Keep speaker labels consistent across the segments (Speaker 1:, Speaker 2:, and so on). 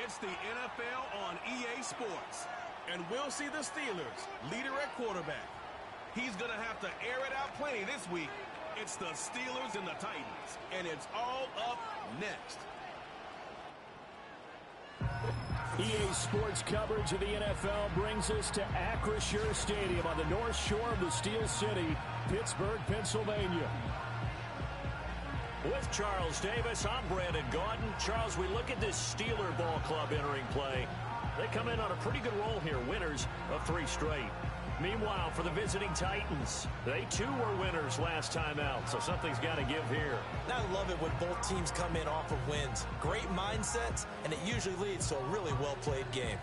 Speaker 1: It's the NFL on EA Sports. And we'll see the Steelers, leader at quarterback. He's going to have to air it out plenty this week. It's the Steelers and the Titans, and it's all up next.
Speaker 2: EA Sports coverage of the NFL brings us to Acrisure Stadium on the north shore of the Steel City, Pittsburgh, Pennsylvania. With Charles Davis, I'm Brandon Gaudin. Charles, we look at this Steeler ball club entering play. They come in on a pretty good roll here, winners of 3 straight. Meanwhile, for the visiting Titans, they too were winners last time out, so something's got to give here.
Speaker 3: I love it when both teams come in off of wins. Great mindsets, and it usually leads to a really well-played game.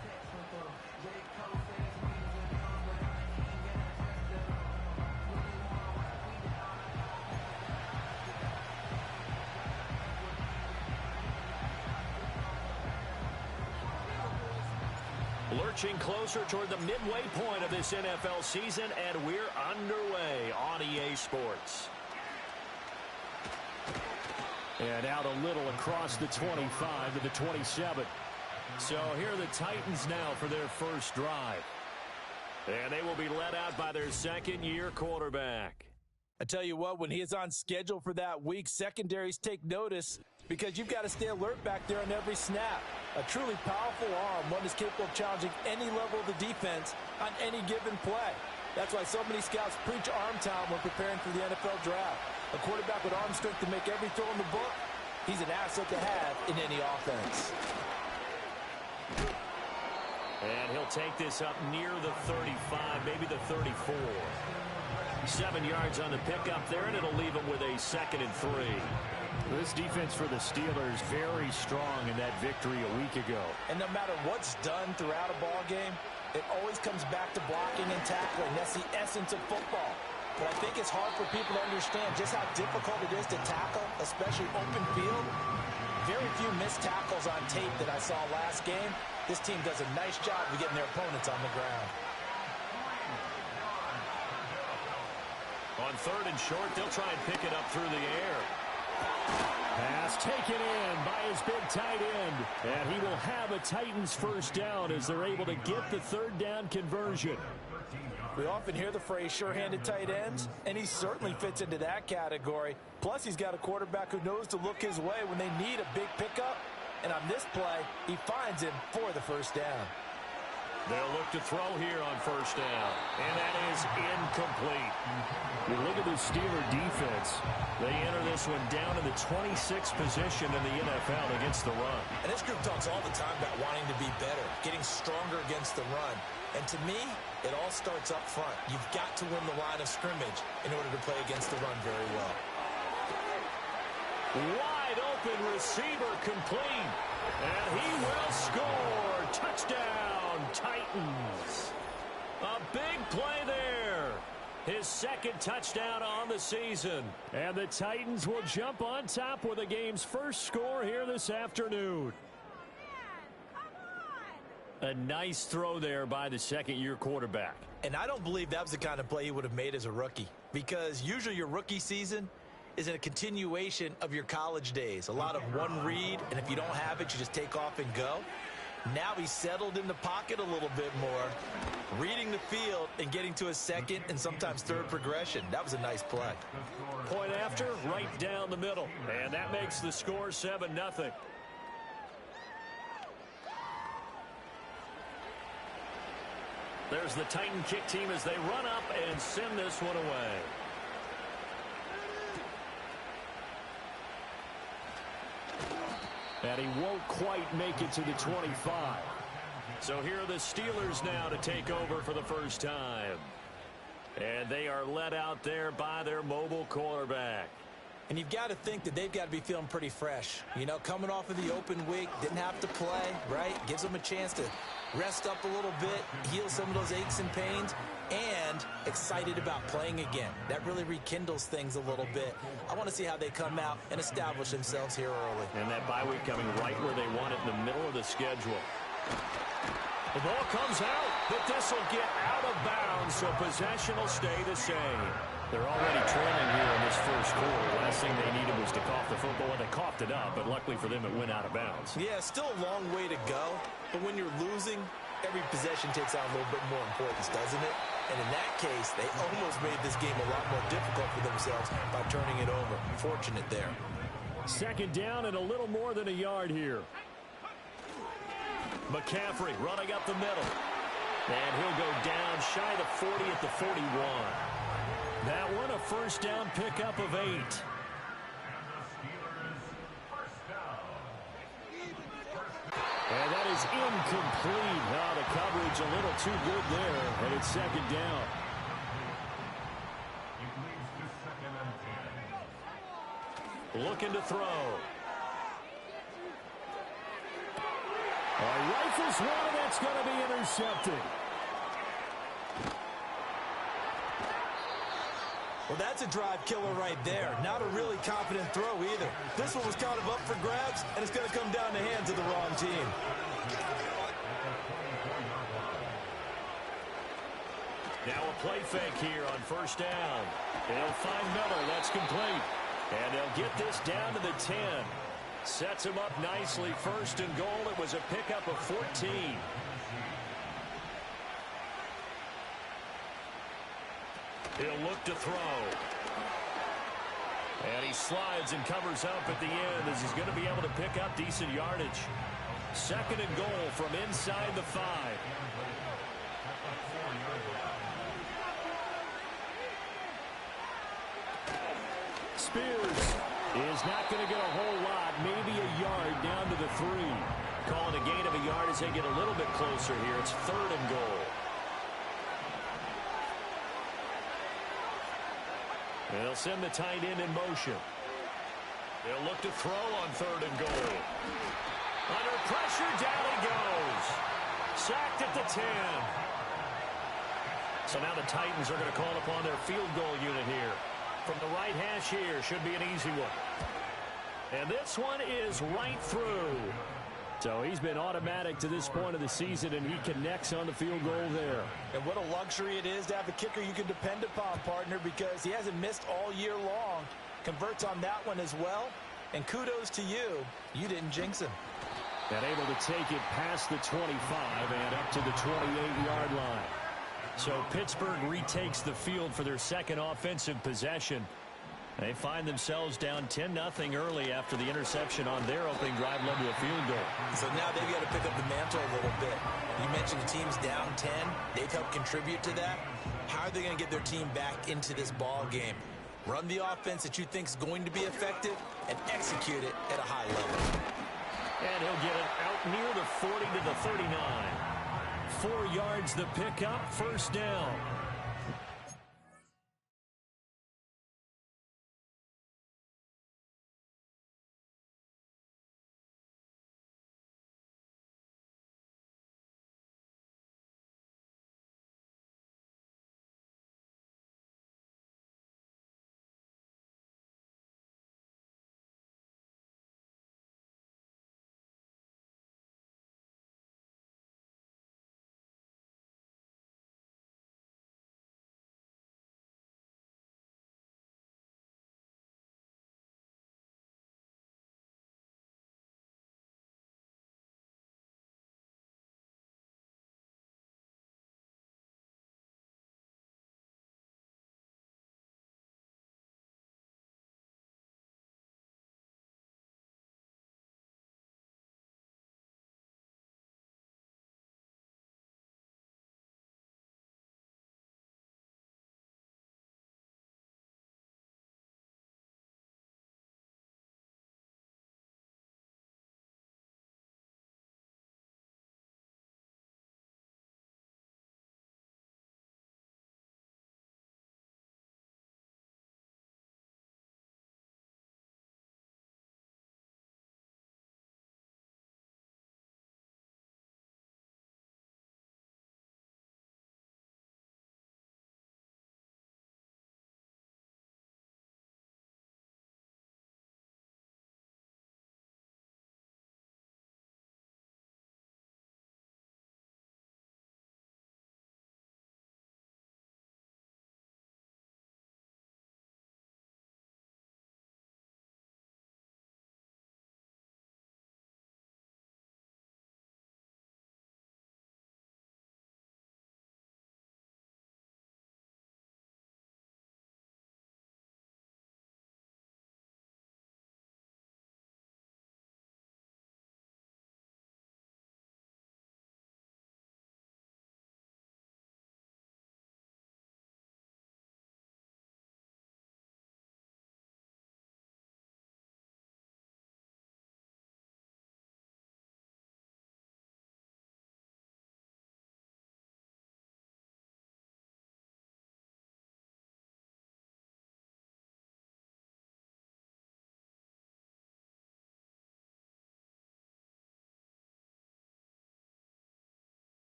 Speaker 2: Lurching closer toward the midway point of this NFL season, and we're underway on EA Sports. And out a little across the 25 to the 27. So here are the Titans now for their first drive. And they will be led out by their second-year quarterback.
Speaker 3: I tell you what, when he is on schedule for that week, secondaries take notice because you've got to stay alert back there on every snap. A truly powerful arm, one is capable of challenging any level of the defense on any given play. That's why so many scouts preach arm talent when preparing for the NFL draft. A quarterback with arm strength to make every throw in the book, he's an asset to have in any offense.
Speaker 2: And he'll take this up near the 35, maybe the 34. 7 yards on the pickup there, and it'll leave him with a 2nd and 3. This defense for the Steelers very strong in that victory a week ago.
Speaker 3: And no matter what's done throughout a ball game, it always comes back to blocking and tackling. That's the essence of football. But I think it's hard for people to understand just how difficult it is to tackle, especially open field. Very few missed tackles on tape that I saw last game. This team does a nice job of getting their opponents on the ground.
Speaker 2: On 3rd and short, they'll try and pick it up through the air. Pass taken in by his big tight end. And he will have a Titans first down as they're able to get the 3rd down conversion.
Speaker 3: We often hear the phrase sure-handed tight ends, and he certainly fits into that category. Plus, he's got a quarterback who knows to look his way when they need a big pickup. And on this play, he finds him for the first down.
Speaker 2: They'll look to throw here on 1st down. And that is incomplete. You look at the Steeler defense. They enter this one down in the 26th position in the NFL against the run.
Speaker 3: And this group talks all the time about wanting to be better, getting stronger against the run. And to me, it all starts up front. You've got to win the line of scrimmage in order to play against the run very well.
Speaker 2: Wide open receiver complete. And he will score. Touchdown, Titans. A big play there. His 2nd touchdown on the season. And the Titans will jump on top with the game's first score here this afternoon. A nice throw there by the 2nd-year quarterback.
Speaker 3: And I don't believe that was the kind of play he would have made as a rookie. Because usually your rookie season is a continuation of your college days. A lot of one read, and if you don't have it, you just take off and go. Now he's settled in the pocket a little bit more, reading the field and getting to a 2nd and sometimes 3rd progression. That was a nice play.
Speaker 2: Point after, right down the middle. And that makes the score 7-0. There's the Titan kick team as they run up and send this one away. And he won't quite make it to the 25. So here are the Steelers now to take over for the first time. And they are led out there by their mobile quarterback.
Speaker 3: And you've got to think that they've got to be feeling pretty fresh. You know, coming off of the open week, didn't have to play, right? Gives them a chance to rest up a little bit, heal some of those aches and pains, and excited about playing again. That really rekindles things a little bit. I want to see how they come out and establish themselves here early.
Speaker 2: And that bye week coming right where they want it in the middle of the schedule. The ball comes out, but this will get out of bounds, so possession will stay the same. They're already trailing here in this first quarter. Last thing they needed was to cough the football, and they coughed it up, but luckily for them, it went out of bounds.
Speaker 3: Yeah, still a long way to go, but when you're losing, every possession takes on a little bit more importance, doesn't it? And in that case, they almost made this game a lot more difficult for themselves by turning it over. Fortunate there.
Speaker 2: Second down and a little more than a yard here. McCaffrey running up the middle. And he'll go down shy of 40 at the 41. That one a first down pickup of 8. And that is incomplete. Now the coverage a little too good there, and it's second down. Looking to throw. Rifles one, and that's going to be intercepted.
Speaker 3: Well, that's a drive killer right there. Not a really confident throw either. This one was kind of up for grabs, and it's going to come down the hands of the wrong team.
Speaker 2: Now a play fake here on first down. They'll find Miller. That's complete. And they'll get this down to the 10. Sets him up nicely. First and goal. It was a pickup of 14. He'll look to throw. And he slides and covers up at the end as he's going to be able to pick up decent yardage. Second and goal from inside the 5. Spears is not going to get a whole lot, maybe a yard down to the 3. Calling a gain of a yard as they get a little bit closer here. It's third and goal. They'll send the tight end in motion. They'll look to throw on third and goal. Under pressure, down he goes. Sacked at the 10. So now the Titans are going to call upon their field goal unit here. From the right hash here, should be an easy one. And this one is right through. So he's been automatic to this point of the season, and he connects on the field goal there.
Speaker 3: And what a luxury it is to have a kicker you can depend upon, partner, because he hasn't missed all year long. Converts on that one as well. And kudos to you. You didn't jinx him.
Speaker 2: And able to take it past the 25 and up to the 28-yard line. So Pittsburgh retakes the field for their second offensive possession. They find themselves down 10-0 early after the interception on their opening drive led to a field goal.
Speaker 3: So now they've got to pick up the mantle a little bit. You mentioned the team's down 10. They've helped contribute to that. How are they going to get their team back into this ball game? Run the offense that you think is going to be effective and execute it at a high level.
Speaker 2: And he'll get it out near the 40 to the 39. 4 yards the pickup, first down.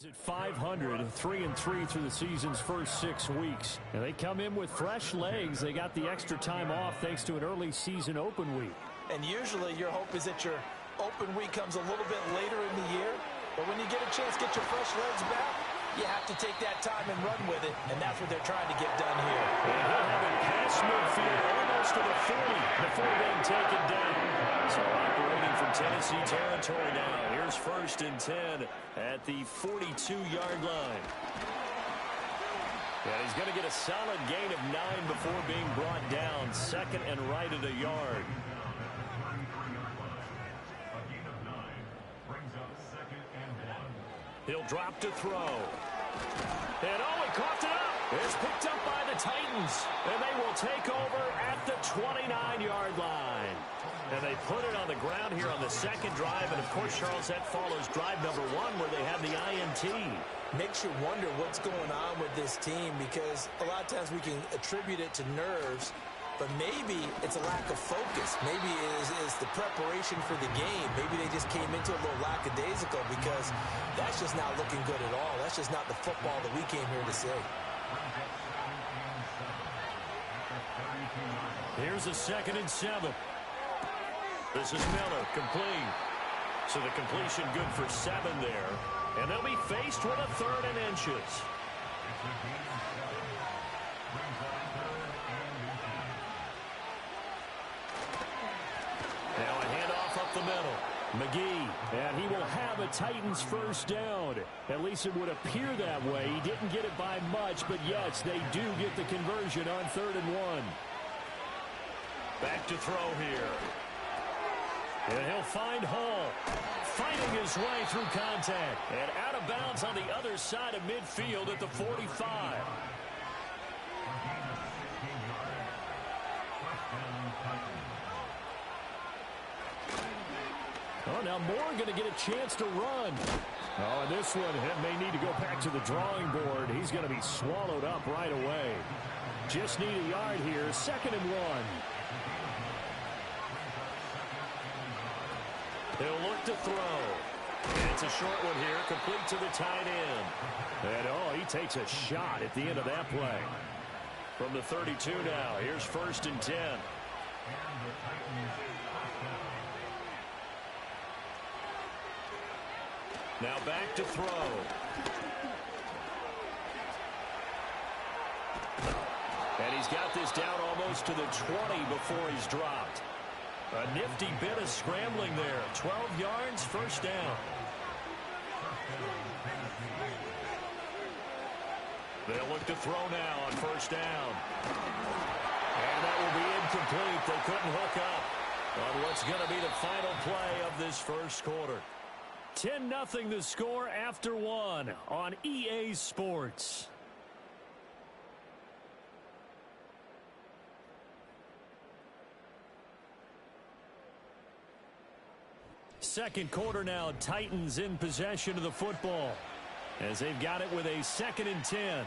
Speaker 2: At 500, 3-3 through the season's first 6 weeks. And they come in with fresh legs. They got the extra time off thanks to an early season open week.
Speaker 3: And usually your hope is that your open week comes a little bit later in the year. But when you get a chance to get your fresh legs back, you have to take that time and run with it. And that's what they're trying to get done here.
Speaker 2: And he'll have it past midfield, almost to the 40 before being taken down. So operating from Tennessee territory now. Here's 1st and 10 at the 42-yard line. And he's going to get a solid gain of 9 before being brought down. 2nd and right at a yard. He'll drop to throw. And he coughed it up. It's picked up by the Titans. And they will take over at the 29-yard line. And they put it on the ground here on the 2nd drive. And, of course, Charles, that follows drive number 1 where they have the INT.
Speaker 3: Makes you wonder what's going on with this team because a lot of times we can attribute it to nerves, but maybe it's a lack of focus. Maybe it is the preparation for the game. Maybe they just came into a little lackadaisical because that's just not looking good at all. That's just not the football that we came here to see.
Speaker 2: Here's a 2nd and 7. This is Miller, complete. So the completion good for 7 there. And they'll be faced with a 3rd and inches. Now a handoff up the middle. McGee, and he will have a Titans first down. At least it would appear that way. He didn't get it by much, but yes, they do get the conversion on 3rd and 1. Back to throw here. And he'll find Hall. Fighting his way through contact. And out of bounds on the other side of midfield at the 45. Oh, now Moore going to get a chance to run. Oh, and this one may need to go back to the drawing board. He's going to be swallowed up right away. Just need a yard here. 2nd and 1. He'll look to throw. And it's a short one here, complete to the tight end. And, oh, he takes a shot at the end of that play. From the 32 now, here's 1st and 10. Now back to throw. And he's got this down almost to the 20 before he's dropped. A nifty bit of scrambling there. 12 yards, first down. They'll look to throw now on first down. And that will be incomplete. They couldn't hook up on what's going to be the final play of this first quarter. 10-0 the score after 1 on EA Sports. Second quarter now, Titans in possession of the football as they've got it with a 2nd and 10.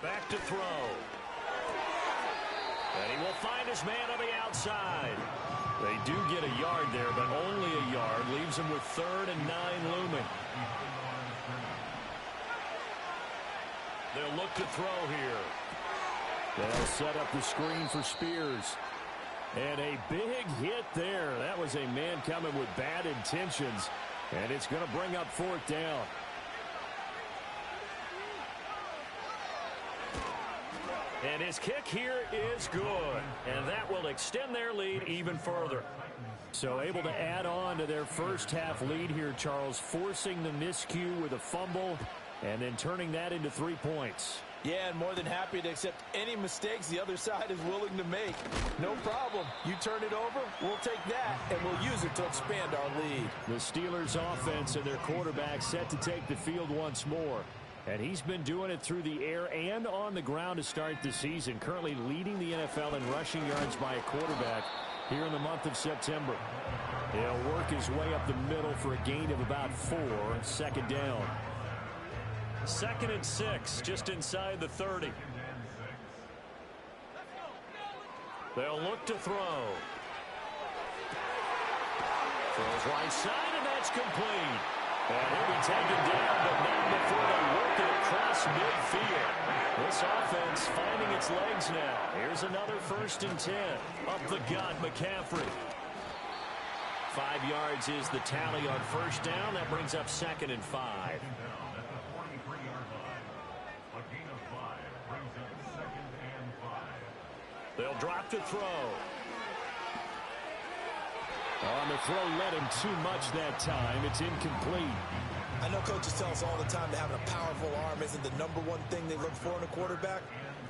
Speaker 2: Back to throw. And he will find his man on the outside. They do get a yard there, but only a yard. Leaves him with 3rd and 9 looming. They'll look to throw here. They'll set up the screen for Spears. And a big hit there. That was a man coming with bad intentions. And it's going to bring up 4th down. And his kick here is good. And that will extend their lead even further. So able to add on to their first half lead here, Charles, forcing the miscue with a fumble and then turning that into 3 points.
Speaker 3: Yeah, and more than happy to accept any mistakes the other side is willing to make. No problem. You turn it over, we'll take that, and we'll use it to expand our lead.
Speaker 2: The Steelers offense and their quarterback set to take the field once more. And he's been doing it through the air and on the ground to start the season. Currently leading the NFL in rushing yards by a quarterback here in the month of September. He'll work his way up the middle for a gain of about 4. 2nd down. 2nd and 6, just inside the 30. They'll look to throw. Throws right side, and that's complete. And he'll be taken down, but not before they work it across midfield. This offense finding its legs now. Here's another 1st and 10. Up the gut, McCaffrey. 5 yards is the tally on 1st down. That brings up 2nd and 5. They'll drop to throw. On the throw, led him too much that time. It's incomplete.
Speaker 3: I know coaches tell us all the time that having a powerful arm isn't the #1 thing they look for in a quarterback.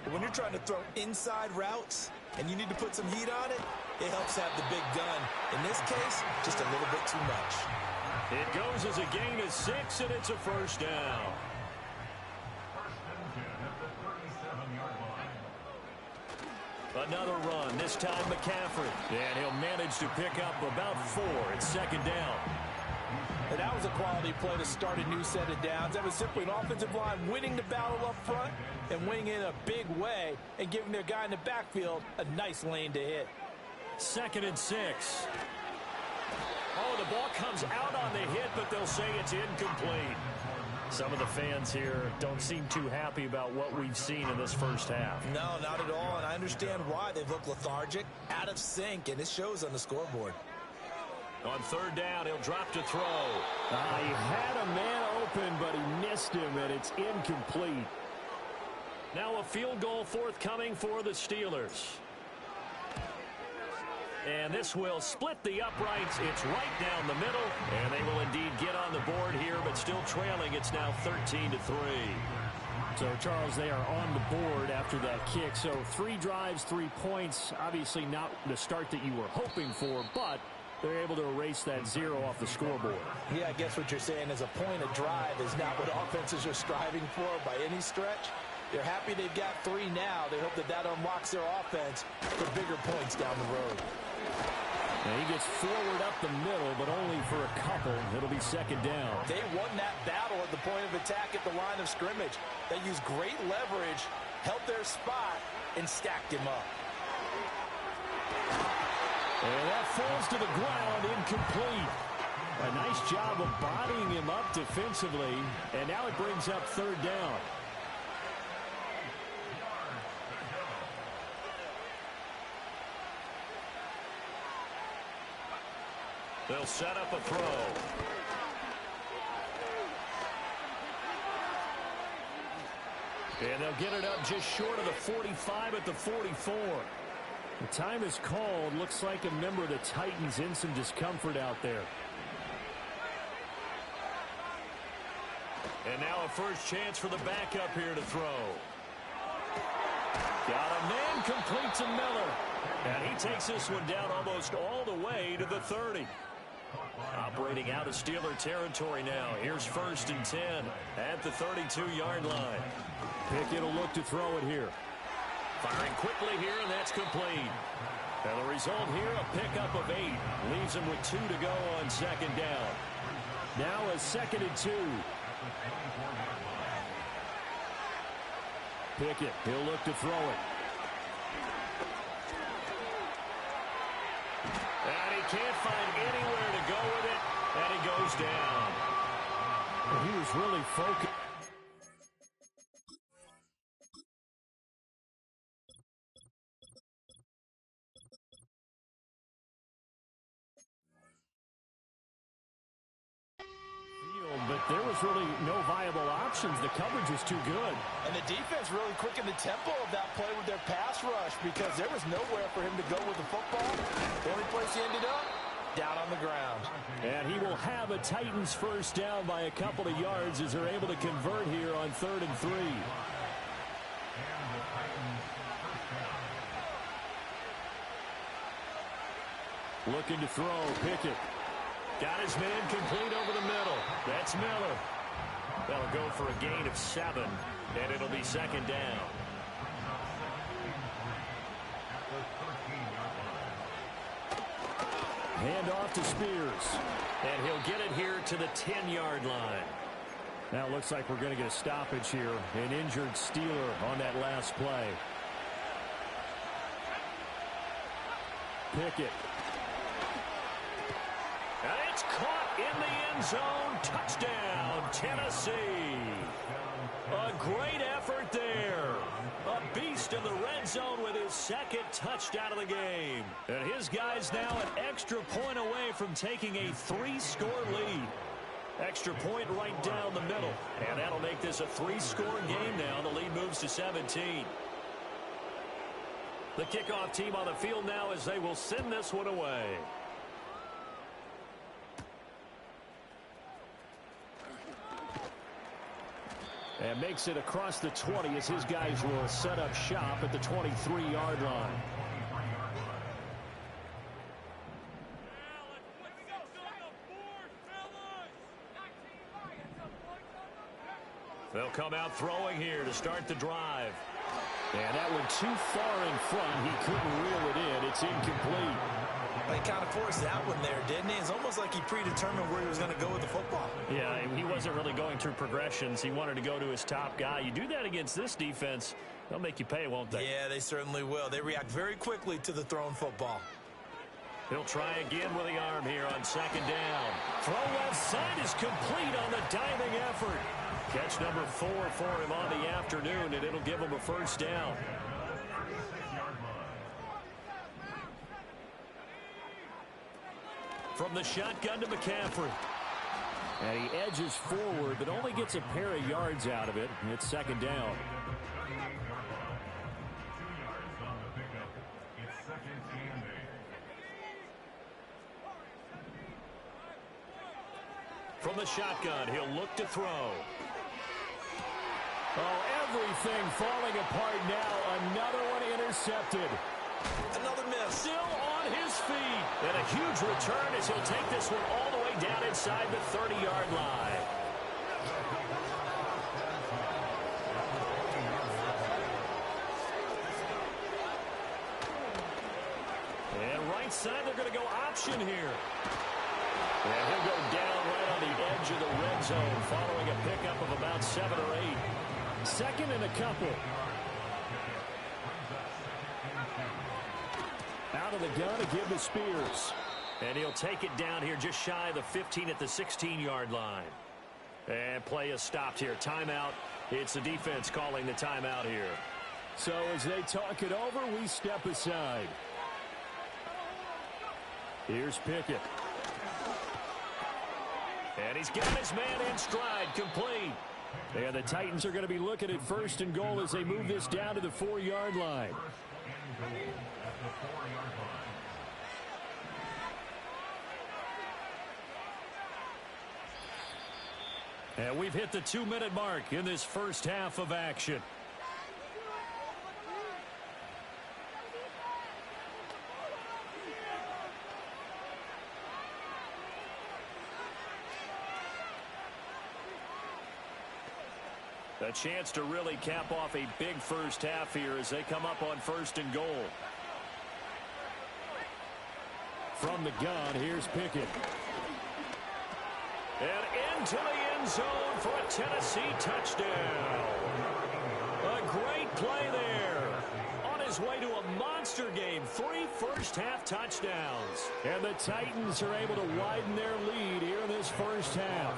Speaker 3: But when you're trying to throw inside routes and you need to put some heat on it, it helps have the big gun. In this case, just a little bit too much.
Speaker 2: It goes as a gain of 6, and it's a 1st down. Another run, this time McCaffrey. And he'll manage to pick up about 4. It's 2nd down.
Speaker 3: And that was a quality play to start a new set of downs. That was simply an offensive line winning the battle up front and winning in a big way and giving their guy in the backfield a nice lane to hit.
Speaker 2: 2nd and 6. Oh, the ball comes out on the hit, but they'll say it's incomplete. Some of the fans here don't seem too happy about what we've seen in this first half.
Speaker 3: No, not at all, and I understand why. They've looked lethargic, out of sync, and it shows on the scoreboard.
Speaker 2: On 3rd down, he'll drop to throw. He had a man open, but he missed him, and it's incomplete. Now a field goal forthcoming for the Steelers. And this will split the uprights. It's right down the middle, and they will indeed get on the board here, but still trailing. It's now 13-3. So, Charles, they are on the board after that kick. So 3 drives, 3 points. Obviously not the start that you were hoping for, but they're able to erase that 0 off the scoreboard.
Speaker 3: Yeah, I guess what you're saying is a point of drive is not what offenses are striving for by any stretch. They're happy they've got 3 now. They hope that unlocks their offense for bigger points down the road.
Speaker 2: And he gets forward up the middle, but only for a couple. It'll be 2nd down.
Speaker 3: They won that battle at the point of attack at the line of scrimmage. They used great leverage, held their spot, and stacked him up.
Speaker 2: And that falls to the ground, incomplete. A nice job of bodying him up defensively, and now it brings up 3rd down. They'll set up a throw. And they'll get it up just short of the 45 at the 44. The time is called. Looks like a member of the Titans in some discomfort out there. And now a first chance for the backup here to throw. Got a man, complete to Miller. And he takes this one down almost all the way to the 30. Operating out of Steeler territory now. Here's 1st and 10 at the 32-yard line. Pickett will look to throw it here. Firing quickly here, and that's complete. And the result here, a pickup of 8. Leaves him with 2 to go on 2nd down. Now a 2nd and 2. Pickett. He'll look to throw it. And he can't find anywhere to go with it. And he goes down. And he was really focused. But there was really no viable options. The coverage was too good.
Speaker 3: And the defense really quickened the tempo of that play with their pass rush because there was nowhere for him to go with the football. The only place he ended up, down on the ground.
Speaker 2: And he will have a Titans first down by a couple of yards as they're able to convert here on 3rd and 3. Looking to throw, Pickett. Got his man complete over the middle. That's Miller. That'll go for a gain of 7, and it'll be 2nd down. Hand off to Spears. And he'll get it here to the 10-yard line. Now it looks like we're going to get a stoppage here. An injured Steeler on that last play. Pickett. And it's caught in the end zone. Touchdown, Tennessee. A great effort there. A beast in the red zone with his 2nd touchdown of the game. And his guys now an extra point away from taking a 3-score lead. Extra point right down the middle. And that'll make this a 3-score game now. The lead moves to 17. The kickoff team on the field now as they will send this one away. And makes it across the 20 as his guys will set up shop at the 23-yard line. They'll come out throwing here to start the drive. And that one too far in front. He couldn't reel it in. It's incomplete.
Speaker 3: He kind of forced that one there, didn't he? It's almost like he predetermined where he was going to go with the football.
Speaker 2: Yeah, he wasn't really going through progressions. He wanted to go to his top guy. You do that against this defense, they'll make you pay, won't they?
Speaker 3: Yeah, they certainly will. They react very quickly to the thrown football.
Speaker 2: He'll try again with the arm here on 2nd down. Throw left side is complete on the diving effort. Catch number 4 for him on the afternoon, and it'll give him a first down. From the shotgun to McCaffrey. And he edges forward, but only gets a pair of yards out of it. It's 2nd down. From the shotgun, he'll look to throw. Oh, everything falling apart now. Another one intercepted.
Speaker 3: Another miss.
Speaker 2: Still on his feet. And a huge return as he'll take this one all the way down inside the 30-yard line. And right side, they're going to go option here. And he'll go down right on the edge of the red zone following a pickup of about 7 or 8. 2nd and a couple. Out of the gun to give to Spears. And he'll take it down here just shy of the 15 at the 16-yard line. And play is stopped here. Timeout. It's the defense calling the timeout here. So as they talk it over, we step aside. Here's Pickett. And he's got his man in stride, complete. And the Titans are going to be looking at 1st and goal as they move this down to the 4-yard line. And we've hit the 2-minute mark in this first half of action. A chance to really cap off a big first half here as they come up on 1st and goal. From the gun, here's Pickett. And into the end zone for a Tennessee touchdown. A great play there. On his way to a monster game, 3 first-half touchdowns. And the Titans are able to widen their lead here in this first half.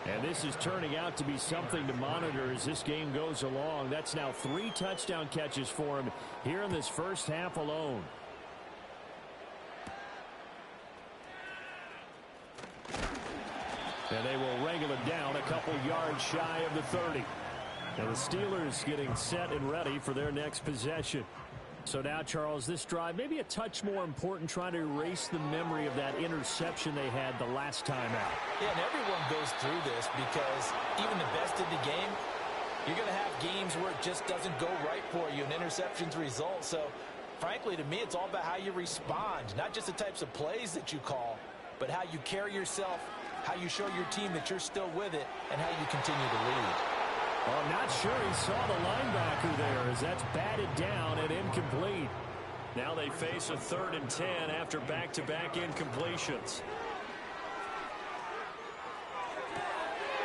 Speaker 2: And this is turning out to be something to monitor as this game goes along. That's now 3 touchdown catches for him here in this first half alone. And they will wrangle it down a couple yards shy of the 30. And the Steelers getting set and ready for their next possession. So now, Charles, this drive maybe a touch more important, trying to erase the memory of that interception they had the last time out.
Speaker 3: Yeah, and everyone goes through this because even the best in the game, you're going to have games where it just doesn't go right for you and interceptions result. So, frankly, to me, it's all about how you respond, not just the types of plays that you call, but how you carry yourself, how you show your team that you're still with it, and how you continue to lead.
Speaker 2: Well, I'm not sure he saw the linebacker there as that's batted down and incomplete. Now they face a 3rd and 10 after back-to-back incompletions.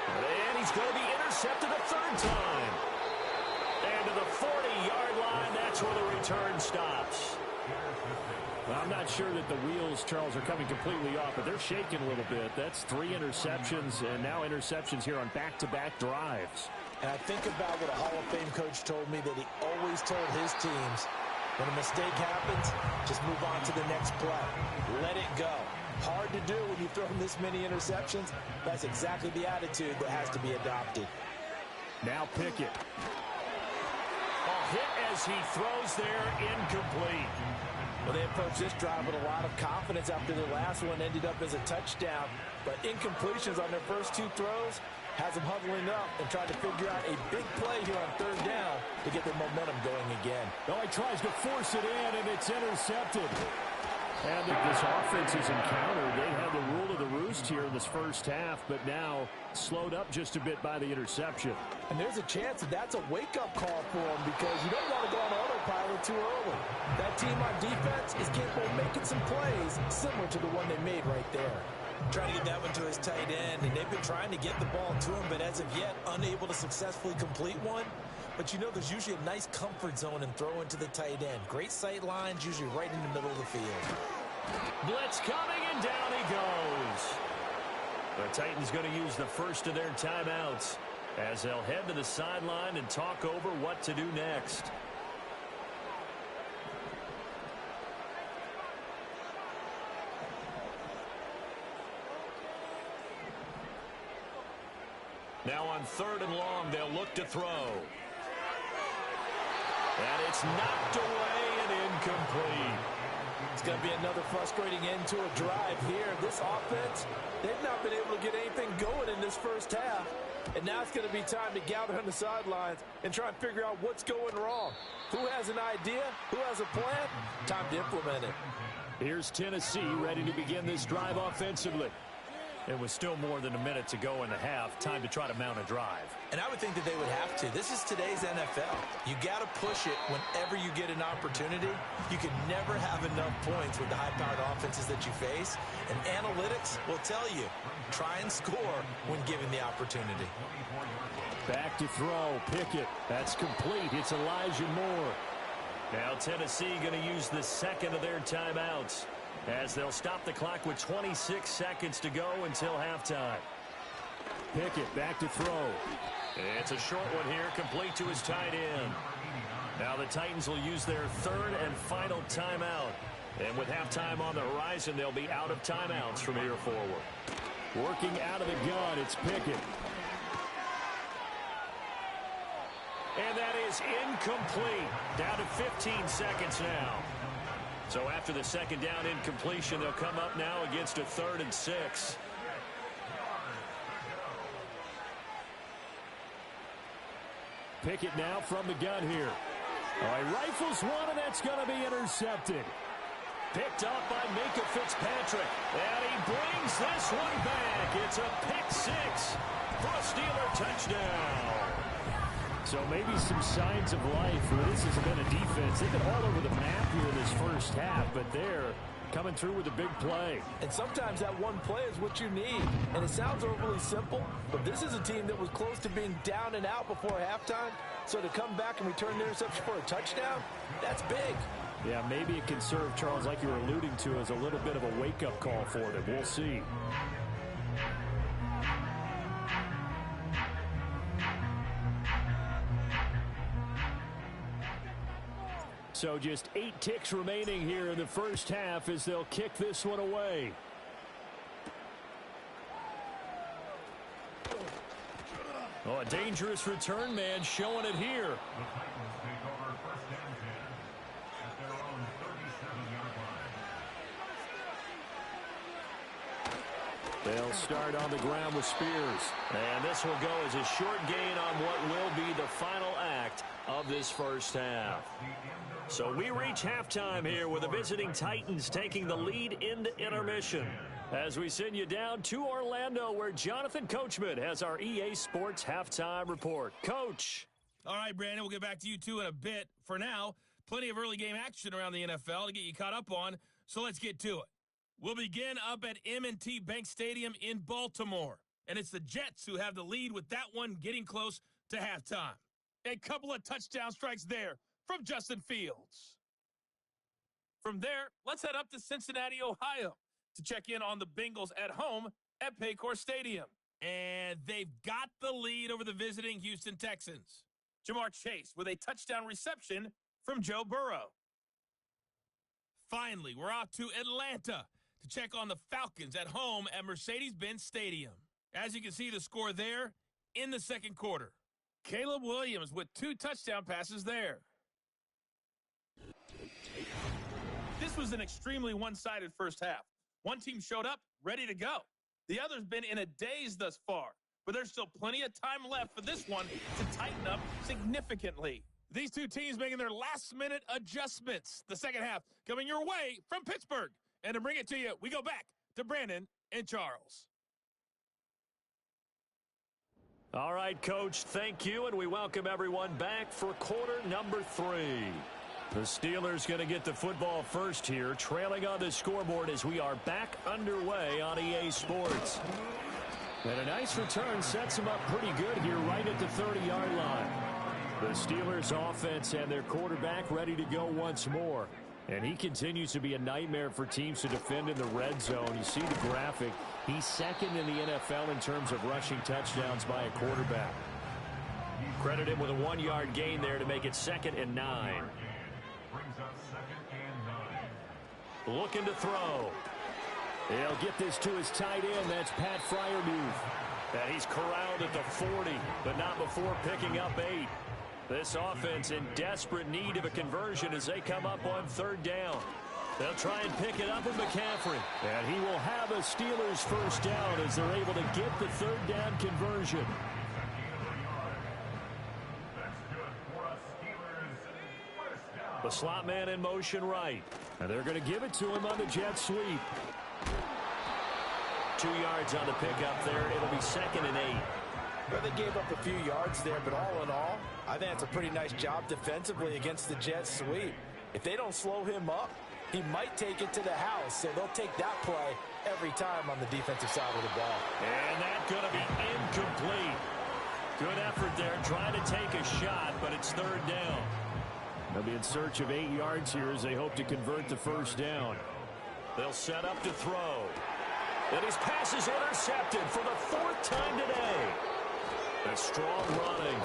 Speaker 2: And he's going to be intercepted a 3rd time. And to the 40-yard line, that's where the return stops. Well, I'm not sure that the wheels, Charles, are coming completely off, but they're shaking a little bit. That's 3 interceptions, and now interceptions here on back-to-back drives.
Speaker 3: And I think about what a Hall of Fame coach told me, that he always told his teams, when a mistake happens, just move on to the next play. Let it go. Hard to do when you throw this many interceptions. That's exactly the attitude that has to be adopted.
Speaker 2: Now Pickett. A hit as he throws there, incomplete.
Speaker 3: Well, they approached this drive with a lot of confidence after their last one ended up as a touchdown. But incompletions on their first 2 throws has them huddling up and trying to figure out a big play here on 3rd down to get their momentum going again.
Speaker 2: Oh, he tries to force it in, and it's intercepted. And this offense is encountered. They had the rule of the roost here in this first half, but now slowed up just a bit by the interception.
Speaker 3: And there's a chance that that's a wake-up call for them, because you don't want to go on autopilot too early. That team on defense is capable of making some plays similar to the one they made right there. Trying to get that one to his tight end, and they've been trying to get the ball to him, but as of yet, unable to successfully complete one. But you know, there's usually a nice comfort zone and throw into the tight end. Great sight lines, usually right in the middle of the field.
Speaker 2: Blitz coming, and down he goes. The Titans going to use the first of their timeouts as they'll head to the sideline and talk over what to do next. Now on 3rd and long, they'll look to throw. And it's knocked away and incomplete.
Speaker 3: It's going to be another frustrating end to a drive here. This offense, they've not been able to get anything going in this first half. And now it's going to be time to gather on the sidelines and try and figure out what's going wrong. Who has an idea? Who has a plan? Time to implement it.
Speaker 2: Here's Tennessee ready to begin this drive offensively. It was still more than a minute to go in the half. Time to try to mount a drive.
Speaker 3: And I would think that they would have to. This is today's NFL. You got to push it whenever you get an opportunity. You can never have enough points with the high-powered offenses that you face. And analytics will tell you, try and score when given the opportunity.
Speaker 2: Back to throw. Pickett. That's complete. It's Elijah Moore. Now Tennessee going to use the second of their timeouts, as they'll stop the clock with 26 seconds to go until halftime. Pickett back to throw. It's a short one here, complete to his tight end. Now the Titans will use their 3rd and final timeout. And with halftime on the horizon, they'll be out of timeouts from here forward. Working out of the gun, it's Pickett. And that is incomplete. Down to 15 seconds now. So after the second down incompletion, they'll come up now against a 3rd and 6. Pickett now from the gun here. All right, rifles one, and that's going to be intercepted. Picked up by Minka Fitzpatrick. And he brings this one back. It's a pick 6 for a Steeler touchdown. So maybe some signs of life where this has been a defense. They've been all over the map here in this first half, but there, coming through with a big play.
Speaker 3: And sometimes that one play is what you need. And it sounds overly simple, but this is a team that was close to being down and out before halftime. So to come back and return the interception for a touchdown, that's big.
Speaker 2: Yeah, maybe it can serve, Charles, like you were alluding to, as a little bit of a wake-up call for them. We'll see. So just 8 ticks remaining here in the first half as they'll kick this one away. Oh, a dangerous return man showing it here. They'll start on the ground with Spears. And this will go as a short gain on what will be the final act of this first half. So we reach halftime here with the visiting Titans taking the lead into intermission. As we send you down to Orlando, where Jonathan Coachman has our EA Sports halftime report. Coach.
Speaker 1: All right, Brandon, we'll get back to you two in a bit. For now, plenty of early game action around the NFL to get you caught up on, so let's get to it. We'll begin up at M&T Bank Stadium in Baltimore, and it's the Jets who have the lead with that one getting close to halftime. A couple of touchdown strikes there from Justin Fields. From there, let's head up to Cincinnati, Ohio, to check in on the Bengals at home at Paycor Stadium. And they've got the lead over the visiting Houston Texans. Jamar Chase with a touchdown reception from Joe Burrow. Finally, we're off to Atlanta to check on the Falcons at home at Mercedes-Benz Stadium. As you can see the score there in the second quarter. Caleb Williams with 2 touchdown passes there. This was an extremely one-sided first half. One team showed up, ready to go. The other's been in a daze thus far, but there's still plenty of time left for this one to tighten up significantly. These two teams making their last-minute adjustments. The second half coming your way from Pittsburgh. And to bring it to you, we go back to Brandon and Charles.
Speaker 2: All right, Coach, thank you, and we welcome everyone back for quarter number 3. The Steelers going to get the football first here, trailing on the scoreboard as we are back underway on EA Sports. And a nice return sets them up pretty good here right at the 30-yard line. The Steelers offense and their quarterback ready to go once more. And he continues to be a nightmare for teams to defend in the red zone. You see the graphic. He's second in the NFL in terms of rushing touchdowns by a quarterback. Credit him with a 1-yard gain there to make it 2nd and 9. Looking to throw. He'll get this to his tight end. That's Pat Freiermuth. And he's corralled at the 40, but not before picking up 8. This offense in desperate need of a conversion as they come up on 3rd down. They'll try and pick it up with McCaffrey. And he will have a Steelers first down as they're able to get the 3rd down conversion. The slot man in motion right. And they're going to give it to him on the jet sweep. 2 yards on the pickup there. It'll be 2nd and 8.
Speaker 3: Well, they gave up a few yards there, but all in all, I think that's a pretty nice job defensively against the jet sweep. If they don't slow him up, he might take it to the house, so they'll take that play every time on the defensive side of the ball.
Speaker 2: And that's going to be incomplete. Good effort there, trying to take a shot, but it's 3rd down. They'll be in search of 8 yards here as they hope to convert the first down. They'll set up to throw. And his pass is intercepted for the 4th time today. A strong running.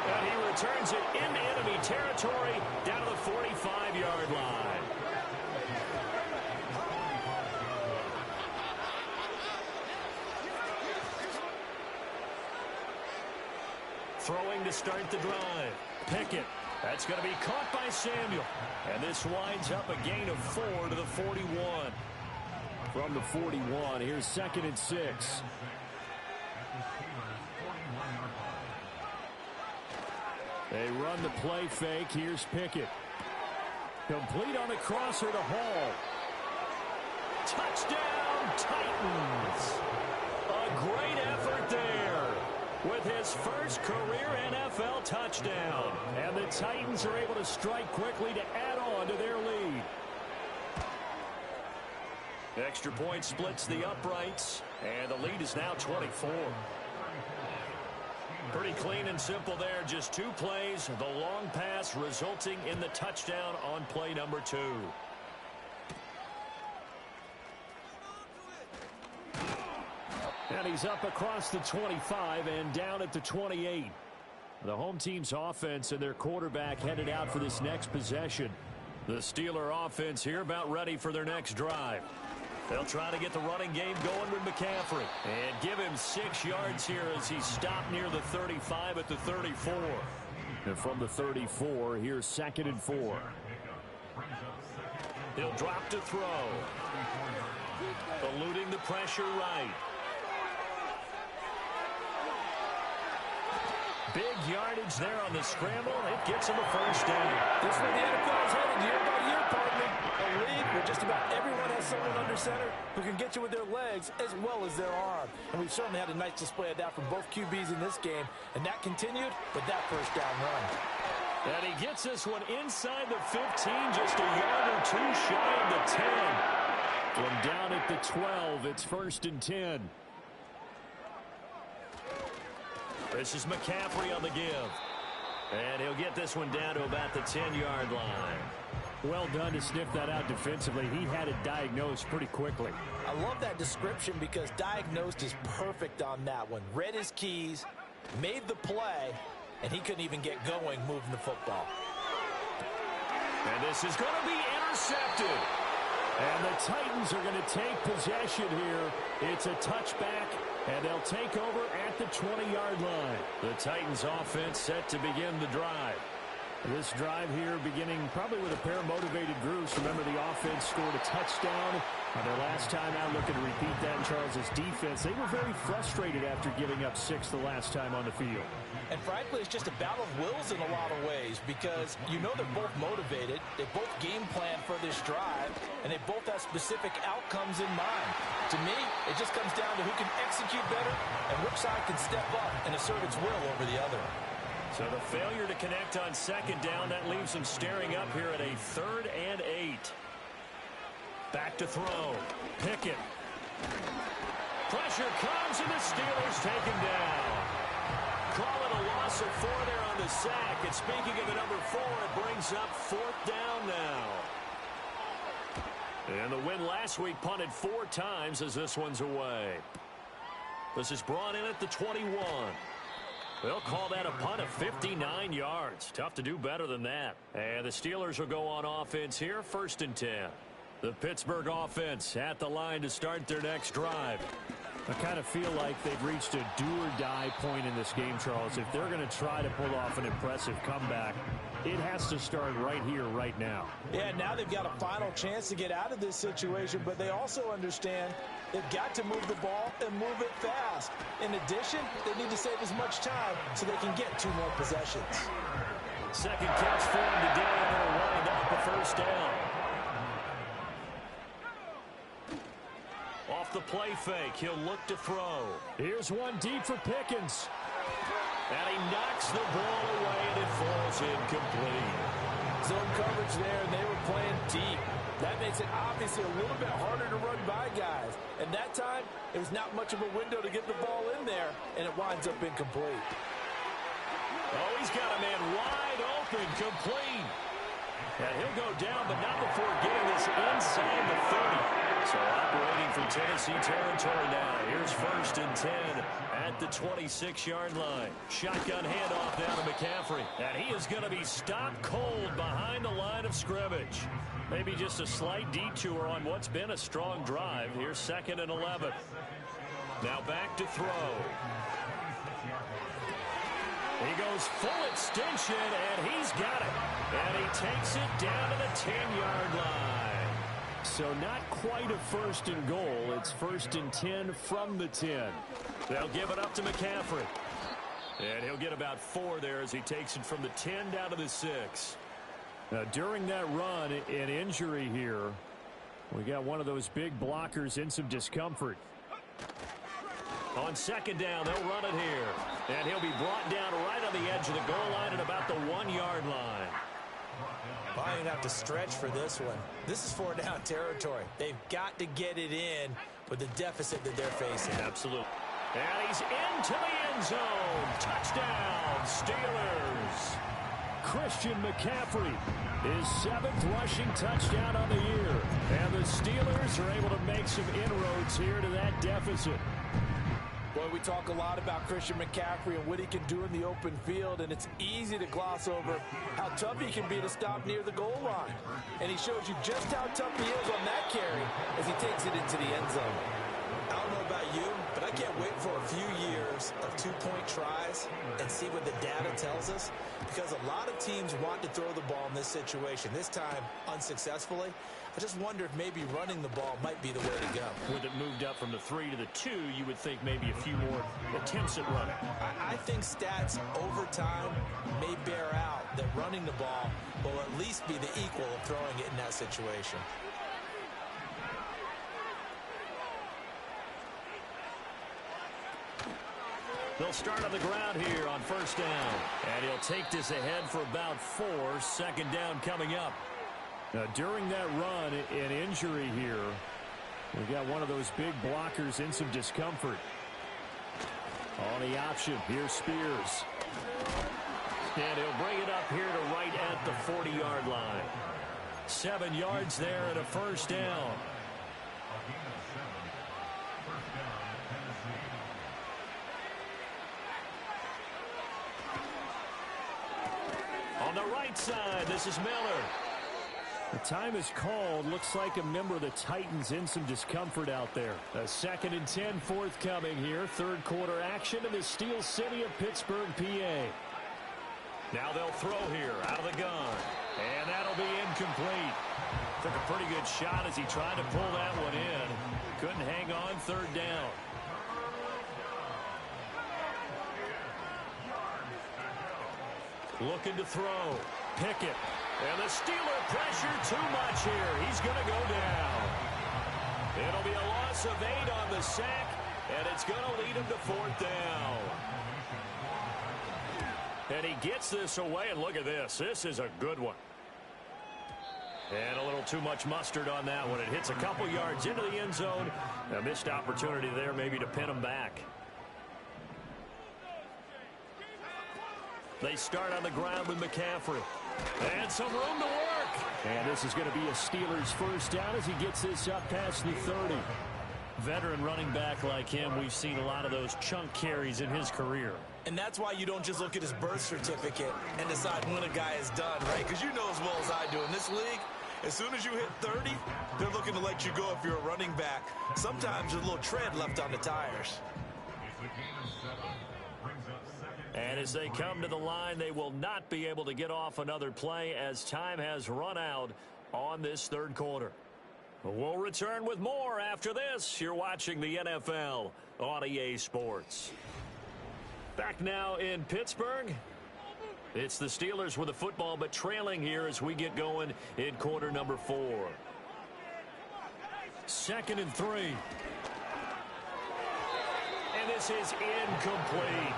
Speaker 2: And he returns it into enemy territory down to the 45-yard line. Throwing to start the drive. Pickett. That's going to be caught by Samuel. And this winds up a gain of 4 to the 41. From the 41, here's 2nd and 6. They run the play fake. Here's Pickett. Complete on the crosser to Hall. Touchdown, Titans. A great effort there with his first career NFL touchdown. And the Titans are able to strike quickly to add on to their lead. Extra point splits the uprights, and the lead is now 24. Pretty clean and simple there. Just 2 plays. The long pass resulting in the touchdown on play number 2. And he's up across the 25 and down at the 28. The home team's offense and their quarterback headed out for this next possession. The Steeler offense here about ready for their next drive. They'll try to get the running game going with McCaffrey and give him 6 yards here as he's stopped near the 35 at the 34. And from the 34, here's 2nd and 4. He'll drop to throw. Eluding the pressure right. Big yardage there on the scramble. It gets him a first down.
Speaker 3: This is where the NFL is headed year by year, partner. A league where just about everyone has someone under center who can get you with their legs as well as their arm. And we've certainly had a nice display of that from both QBs in this game. And that continued with that first down run.
Speaker 2: And he gets this one inside the 15, just a yard or 2 shy of the 10. From down at the 12, it's 1st and 10. This is McCaffrey on the give. And he'll get this one down to about the 10-yard line.
Speaker 4: Well done to sniff that out defensively. He had it diagnosed pretty quickly.
Speaker 3: I love that description because diagnosed is perfect on that one. Read his keys, made the play, and he couldn't even get going moving the football.
Speaker 2: And this is going to be intercepted.
Speaker 4: And the Titans are going to take possession here. It's a touchback, and they'll take over at the 20-yard line.
Speaker 2: The Titans offense set to begin the drive.
Speaker 4: This drive here beginning probably with a pair of motivated groups. Remember, the offense scored a touchdown on their last time out. Looking to repeat that in Charles's defense. They were very frustrated after giving up 6 the last time on the field.
Speaker 3: And frankly, it's just a battle of wills in a lot of ways because you know they're both motivated. They both game plan for this drive, and they both have specific outcomes in mind. To me, it just comes down to who can execute better and which side can step up and assert its will over the other.
Speaker 2: So the failure to connect on 2nd down, that leaves them staring up here at a 3rd and 8. Back to throw. Pickett. Pressure comes, and the Steelers take him down. Call it a loss of 4 there on the sack. And speaking of the number 4, it brings up 4th down now. And the win last week punted 4 times as this one's away. This is brought in at the 21. They'll call that a punt of 59 yards. Tough to do better than that. And the Steelers will go on offense here, 1st and 10. The Pittsburgh offense at the line to start their next drive.
Speaker 4: I kind of feel like they've reached a do-or-die point in this game, Charles. If they're going to try to pull off an impressive comeback, it has to start right here, right now.
Speaker 3: Yeah, now they've got a final chance to get out of this situation, but they also understand they've got to move the ball and move it fast. In addition, they need to save as much time so they can get 2 more possessions.
Speaker 2: Second catch for him today, and they'll wind up a first down. Off the play fake, he'll look to throw.
Speaker 4: Here's one deep for Pickens.
Speaker 2: And he knocks the ball away, and it falls incomplete.
Speaker 3: Zone coverage there, and they were playing deep. That makes it obviously a little bit harder to run by guys. And that time, it was not much of a window to get the ball in there, and it winds up incomplete.
Speaker 2: Oh, he's got a man wide open, complete. And he'll go down, but not before getting this inside the 30. So operating from Tennessee territory now. Here's 1st and 10 at the 26-yard line. Shotgun handoff down to McCaffrey. And he is going to be stopped cold behind the line of scrimmage. Maybe just a slight detour on what's been a strong drive. Here's 2nd and 11. Now back to throw. He goes full extension, and he's got it. And he takes it down to the 10-yard line.
Speaker 4: So not quite a 1st and goal. It's 1st and 10 from the 10.
Speaker 2: They'll give it up to McCaffrey. And he'll get about 4 there as he takes it from the 10 down to the 6.
Speaker 4: Now, during that run, an injury here. We got one of those big blockers in some discomfort.
Speaker 2: On 2nd down, they'll run it here. And he'll be brought down right on the edge of the goal line at about the 1-yard line.
Speaker 3: By even have to stretch for this one. This is 4-down territory. They've got to get it in with the deficit that they're facing.
Speaker 2: Absolutely. And he's into the end zone. Touchdown, Steelers.
Speaker 4: Christian McCaffrey, his 7th rushing touchdown on the year. And the Steelers are able to make some inroads here to that deficit.
Speaker 3: Boy, we talk a lot about Christian McCaffrey and what he can do in the open field, and it's easy to gloss over how tough he can be to stop near the goal line. And he shows you just how tough he is on that carry as he takes it into the end zone. I don't know about you, but I can't wait for a few years of two-point tries and see what the data tells us, because a lot of teams want to throw the ball in this situation, this time unsuccessfully. I just wonder if maybe running the ball might be the way to go.
Speaker 2: With it moved up from the 3 to the 2, you would think maybe a few more attempts at running.
Speaker 3: I think stats over time may bear out that running the ball will at least be the equal of throwing it in that situation.
Speaker 2: They'll start on the ground here on 1st down. And he'll take this ahead for about 4. 2nd down coming up.
Speaker 4: Now, during that run, an injury here. We've got one of those big blockers in some discomfort. On the option, here's Spears.
Speaker 2: And he'll bring it up here to right at the 40-yard line. 7 yards there and a 1st down. On the right side, this is Miller.
Speaker 4: The time is called. Looks like a member of the Titans in some discomfort out there. A 2nd and 10 forthcoming here. 3rd quarter action in the Steel City of Pittsburgh, PA.
Speaker 2: Now they'll throw here out of the gun. And that'll be incomplete. Took a pretty good shot as he tried to pull that one in. Couldn't hang on. 3rd down. Looking to throw. Pickett. And the Steeler pressure too much here. He's going to go down. It'll be a loss of 8 on the sack, and it's going to lead him to 4th down. And he gets this away, and look at this. This is a good one. And a little too much mustard on that one. It hits a couple yards into the end zone. A missed opportunity there maybe to pin him back. They start on the ground with McCaffrey. And some room to work.
Speaker 4: And this is going to be a Steelers 1st down as he gets this up past the 30.
Speaker 2: Veteran running back like him, we've seen a lot of those chunk carries in his career.
Speaker 3: And that's why you don't just look at his birth certificate and decide when a guy is done, right? Because you know as well as I do, in this league, as soon as you hit 30, they're looking to let you go if you're a running back. Sometimes there's a little tread left on the tires.
Speaker 2: And as they come to the line, they will not be able to get off another play as time has run out on this 3rd quarter. We'll return with more after this. You're watching the NFL on EA Sports. Back now in Pittsburgh. It's the Steelers with the football, but trailing here as we get going in quarter number 4. 2nd and 3. And this is incomplete.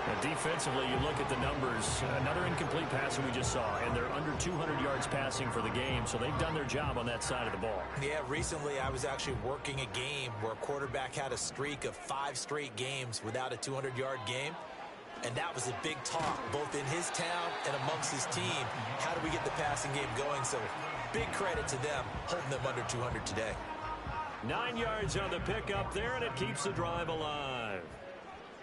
Speaker 2: And defensively, you look at the numbers. Another incomplete pass that we just saw, and they're under 200 yards passing for the game, so they've done their job on that side of the ball.
Speaker 3: Yeah, recently I was actually working a game where a quarterback had a streak of 5 straight games without a 200-yard game, and that was a big talk, both in his town and amongst his team. How do we get the passing game going? So big credit to them, holding them under 200 today.
Speaker 2: 9 yards on the pickup there, and it keeps the drive alive.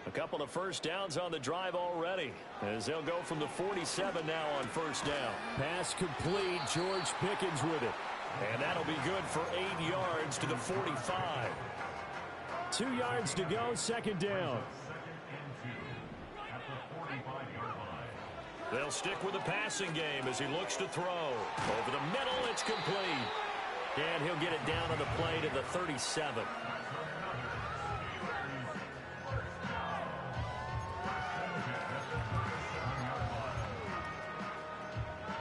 Speaker 2: A couple of 1st downs on the drive already as they'll go from the 47 now on 1st down.
Speaker 4: Pass complete. George Pickens with it.
Speaker 2: And that'll be good for 8 yards to the 45.
Speaker 4: 2 yards to go. 2nd down.
Speaker 2: They'll stick with the passing game as he looks to throw. Over the middle, it's complete. And he'll get it down on the play to the 37.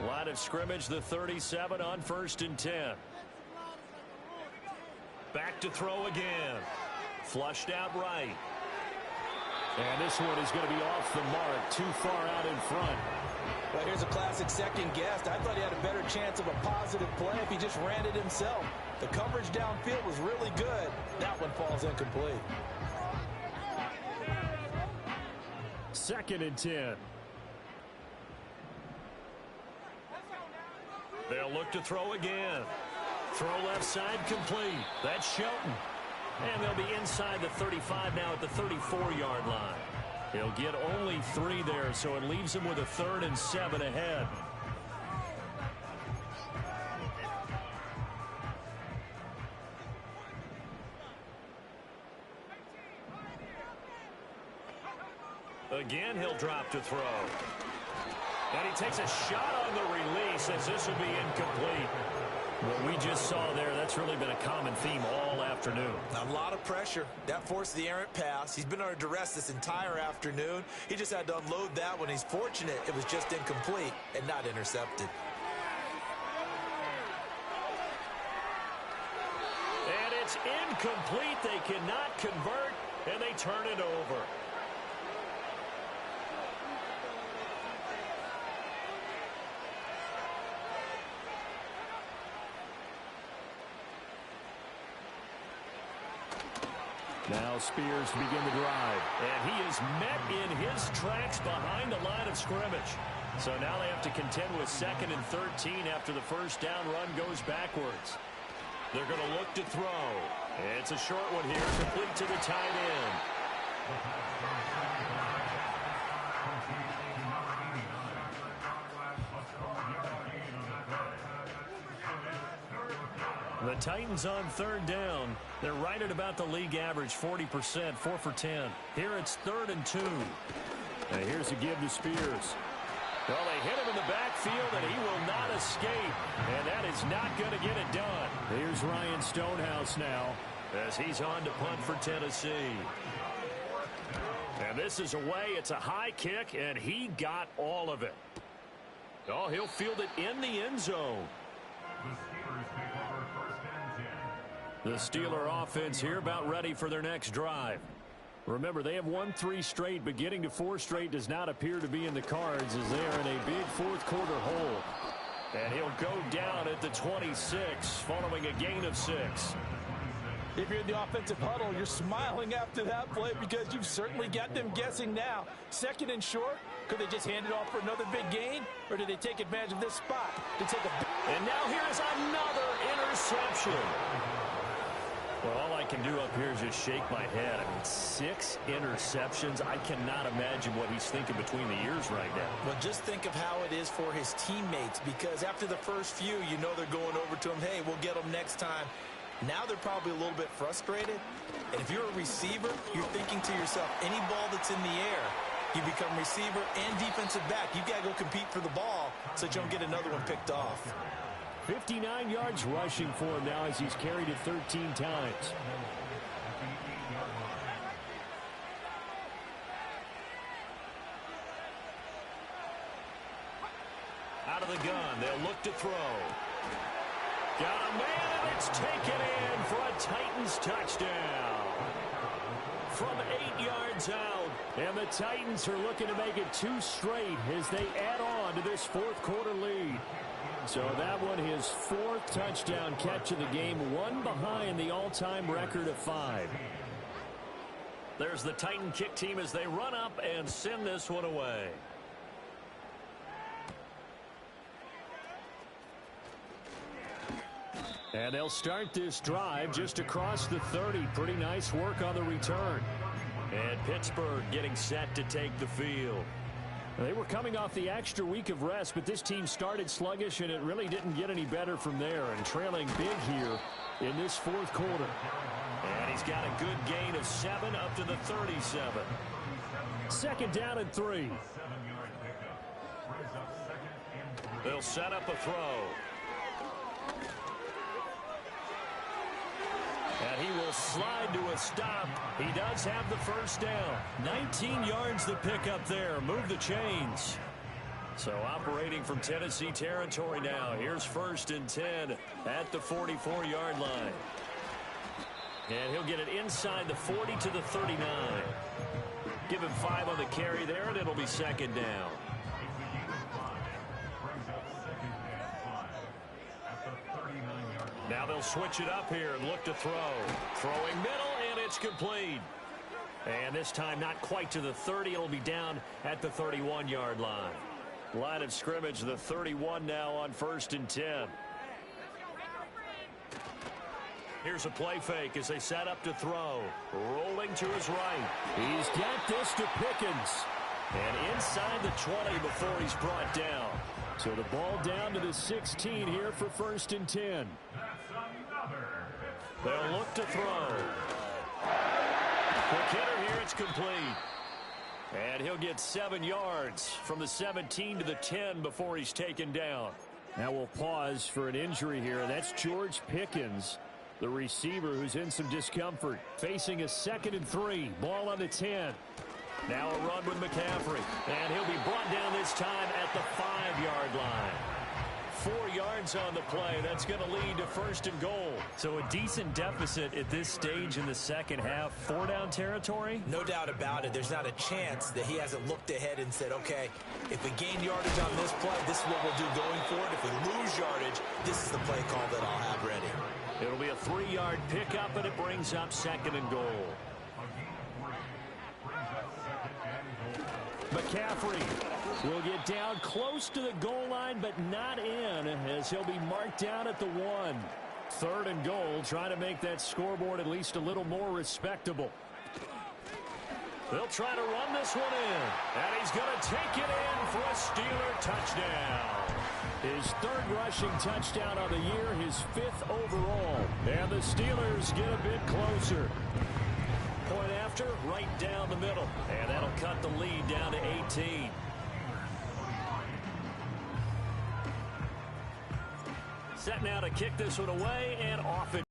Speaker 2: Line of scrimmage, the 37 on 1st and 10. Back to throw again. Flushed out right.
Speaker 4: And this one is going to be off the mark, too far out in front.
Speaker 3: Well, here's a classic second guess. I thought he had a better chance of a positive play if he just ran it himself. The coverage downfield was really good. That one falls incomplete.
Speaker 4: 2nd and 10.
Speaker 2: They'll look to throw again. Throw left side complete. That's Shelton. And they'll be inside the 35 now at the 34-yard line. He'll get only 3 there, so it leaves him with a 3rd and 7 ahead. Again, he'll drop to throw. And he takes a shot on the release as this will be incomplete. What we just saw there, that's really been a common theme all afternoon.
Speaker 3: A lot of pressure. That forced the errant pass. He's been under duress this entire afternoon. He just had to unload that one. He's fortunate it was just incomplete and not intercepted.
Speaker 2: And it's incomplete. They cannot convert, and they turn it over.
Speaker 4: Now Spears to begin the drive.
Speaker 2: And he is met in his tracks behind the line of scrimmage. So now they have to contend with 2nd and 13 after the first down run goes backwards. They're going to look to throw. It's a short one here, complete to the tight end. The Titans on 3rd down. They're right at about the league average, 40%, 4 for 10. Here it's 3rd and 2.
Speaker 4: And here's a give to Spears.
Speaker 2: Well, they hit him in the backfield, and he will not escape. And that is not going to get it done.
Speaker 4: Here's Ryan Stonehouse now,
Speaker 2: as he's on to punt for Tennessee. And this is away. It's a high kick, and he got all of it. Oh, he'll field it in the end zone. The Steeler offense here about ready for their next drive. Remember, they have won 3 straight, but getting to 4 straight does not appear to be in the cards as they are in a big 4th quarter hole. And he'll go down at the 26 following a gain of 6.
Speaker 3: If you're in the offensive huddle, you're smiling after that play because you've certainly got them guessing now. 2nd and short, could they just hand it off for another big gain? Or did they take advantage of this spot to take a...
Speaker 2: And now here's another interception. Well, all I can do up here is just shake my head. I mean, 6 interceptions. I cannot imagine what he's thinking between the ears right now.
Speaker 3: Well, just think of how it is for his teammates, because after the first few, you know they're going over to him, hey, we'll get them next time. Now they're probably a little bit frustrated. And if you're a receiver, you're thinking to yourself, any ball that's in the air, you become receiver and defensive back. You've got to go compete for the ball so that you don't get another one picked off.
Speaker 4: 59 yards rushing for him now as he's carried it 13 times.
Speaker 2: Out of the gun, they'll look to throw. Got a man, and it's taken in for a Titans touchdown. From 8 yards out.
Speaker 4: And the Titans are looking to make it 2 straight as they add on to this 4th quarter lead. So that one, his 4th touchdown catch of the game, 1 behind the all-time record of 5.
Speaker 2: There's the Titan kick team as they run up and send this one away.
Speaker 4: And they'll start this drive just across the 30. Pretty nice work on the return.
Speaker 2: And Pittsburgh getting set to take the field.
Speaker 4: They were coming off the extra week of rest, but this team started sluggish, and it really didn't get any better from there. And trailing big here in this 4th quarter.
Speaker 2: And he's got a good gain of 7 up to the 37.
Speaker 4: 2nd down and 3.
Speaker 2: They'll set up a throw. And he will slide to a stop. He does have the first down. 19 yards to pick up there. Move the chains. So operating from Tennessee territory now. Here's 1st and 10 at the 44-yard line. And he'll get it inside the 40 to the 39. Give him 5 on the carry there, and it'll be 2nd down. Now they'll switch it up here and look to throw. Throwing middle, and it's complete. And this time not quite to the 30. It'll be down at the 31-yard line. Line of scrimmage, the 31 now on 1st and 10. Here's a play fake as they set up to throw. Rolling to his right.
Speaker 4: He's got this to Pickens.
Speaker 2: And inside the 20 before he's brought down.
Speaker 4: So the ball down to the 16 here for 1st and 10.
Speaker 2: They'll look to throw. Quick hitter here, it's complete. And he'll get 7 yards from the 17 to the 10 before he's taken down.
Speaker 4: Now we'll pause for an injury here. That's George Pickens, the receiver who's in some discomfort. Facing a 2nd and 3. Ball on the 10. Now a run with McCaffrey. And he'll be brought down this time at the 5-yard line. 4 yards on the play. That's going to lead to 1st and goal.
Speaker 5: So a decent deficit at this stage in the second half. 4-down territory?
Speaker 3: No doubt about it. There's not a chance that he hasn't looked ahead and said, okay, if we gain yardage on this play, this is what we'll do going forward. If we lose yardage, this is the play call that I'll have ready.
Speaker 2: It'll be a 3-yard pickup, and it brings up 2nd and goal.
Speaker 4: McCaffrey will get down close to the goal line, but not in, as he'll be marked down at the 1. 3rd and goal, trying to make that scoreboard at least a little more respectable.
Speaker 2: They'll try to run this one in, and he's going to take it in for a Steeler touchdown.
Speaker 4: His 3rd rushing touchdown of the year, his 5th overall. And the Steelers get a bit closer.
Speaker 2: Point after, right down the middle. And that'll cut the lead down to 18. Set now to kick this one away, and off it.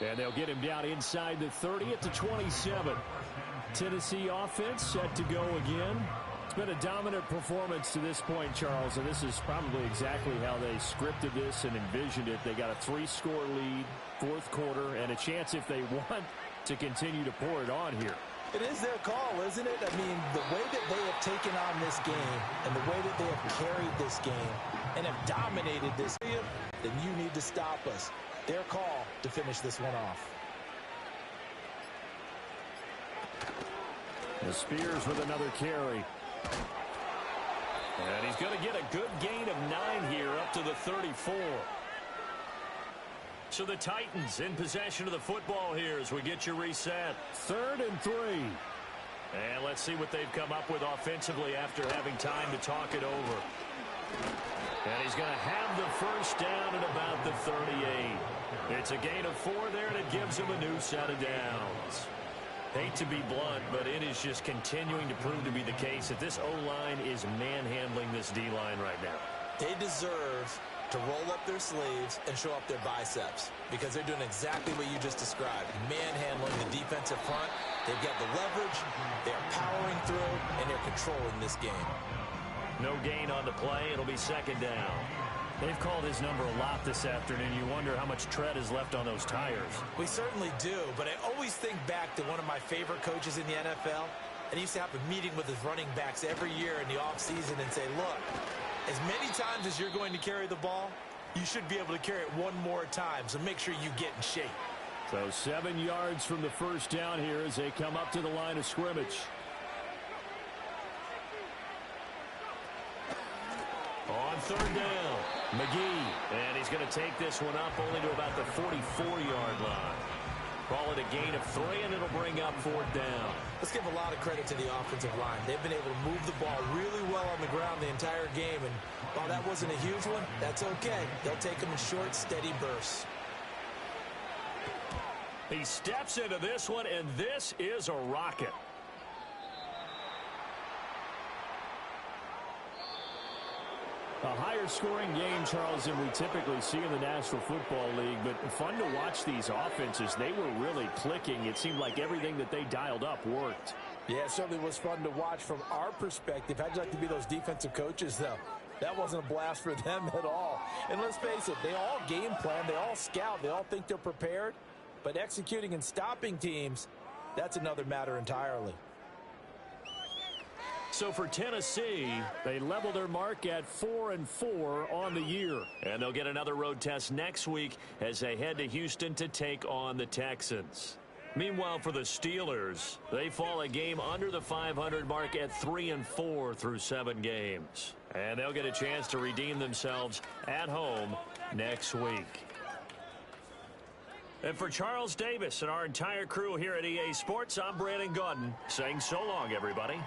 Speaker 4: And they'll get him down inside the 30 at the 27. Tennessee offense set to go again. It's been a dominant performance to this point, Charles, and this is probably exactly how they scripted this and envisioned it. They got a 3-score lead, 4th quarter, and a chance, if they want, to continue to pour it on here.
Speaker 3: It is their call, isn't it? I mean, the way that they have taken on this game and the way that they have carried this game and have dominated this game, then you need to stop us. Their call to finish this one off.
Speaker 4: The Spears with another carry.
Speaker 2: And he's going to get a good gain of 9 here up to the 34. So the Titans in possession of the football here as we get you reset.
Speaker 4: 3rd and 3.
Speaker 2: And let's see what they've come up with offensively after having time to talk it over. And he's going to have the 1st down at about the 38. It's a gain of 4 there, and it gives him a new set of downs. Hate to be blunt, but it is just continuing to prove to be the case that this O-line is manhandling this D-line right now.
Speaker 3: They deserve to roll up their sleeves and show up their biceps because they're doing exactly what you just described. Manhandling the defensive front. They've got the leverage. They're powering through, and they're controlling this game.
Speaker 2: No gain on the play. It'll be 2nd down.
Speaker 5: They've called his number a lot this afternoon. You wonder how much tread is left on those tires.
Speaker 3: We certainly do, but I always think back to one of my favorite coaches in the NFL, and he used to have a meeting with his running backs every year in the offseason and say, look, as many times as you're going to carry the ball, you should be able to carry it one more time, so make sure you get in shape.
Speaker 4: So 7 yards from the 1st down here as they come up to the line of scrimmage.
Speaker 2: On 3rd down, McGee. And he's going to take this one up only to about the 44-yard line. Call it a gain of 3, and it'll bring up 4th down.
Speaker 3: Let's give a lot of credit to the offensive line. They've been able to move the ball really well on the ground the entire game, and while that wasn't a huge one, that's okay. They'll take them in short, steady bursts.
Speaker 2: He steps into this one, and this is a rocket.
Speaker 4: A higher scoring game, Charles, than we typically see in the National Football League, but fun to watch these offenses. They were really clicking. It seemed like everything that they dialed up worked.
Speaker 3: Yeah, it certainly was fun to watch from our perspective. How'd you like to be those defensive coaches, though? That wasn't a blast for them at all. And let's face it, they all game plan, they all scout, they all think they're prepared, but executing and stopping teams, that's another matter entirely.
Speaker 2: So for Tennessee,
Speaker 4: they level their mark at 4-4 on the year.
Speaker 2: and they'll get another road test next week as they head to Houston to take on the Texans. Meanwhile, for the Steelers, they fall a game under the 500 mark at 3-4 through 7 games. And they'll get a chance to redeem themselves at home next week. And for Charles Davis and our entire crew here at EA Sports, I'm Brandon Gaudin saying so long, everybody.